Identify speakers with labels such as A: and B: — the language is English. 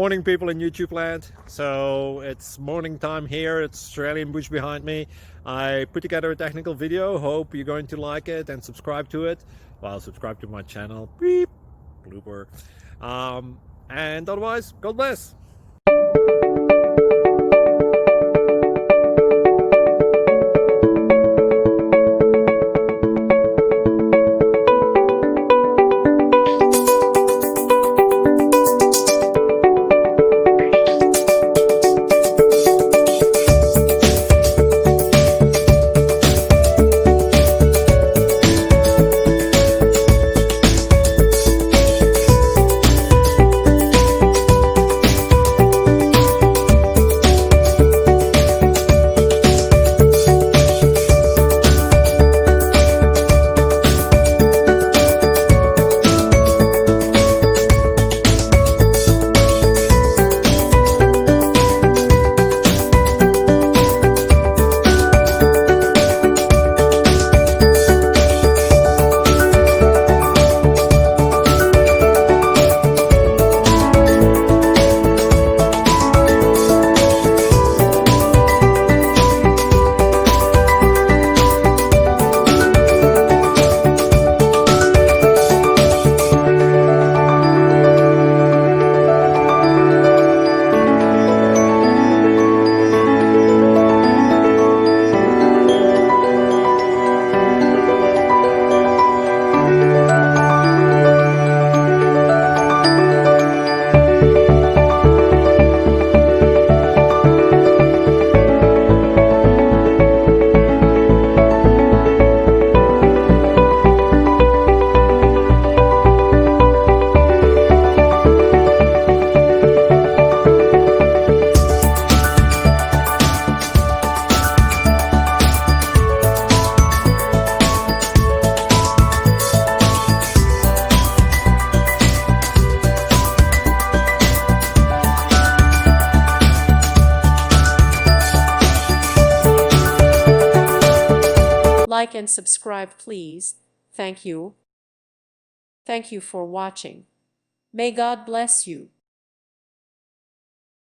A: Morning people in YouTube land. So it's morning time here. It's Australian bush behind me. I put together a technical video. Hope you're going to like it and subscribe to it. Well, subscribe to my channel. Beep. Blooper. And otherwise, God bless.
B: Like and subscribe, please. Thank you. Thank you for watching. May God bless you.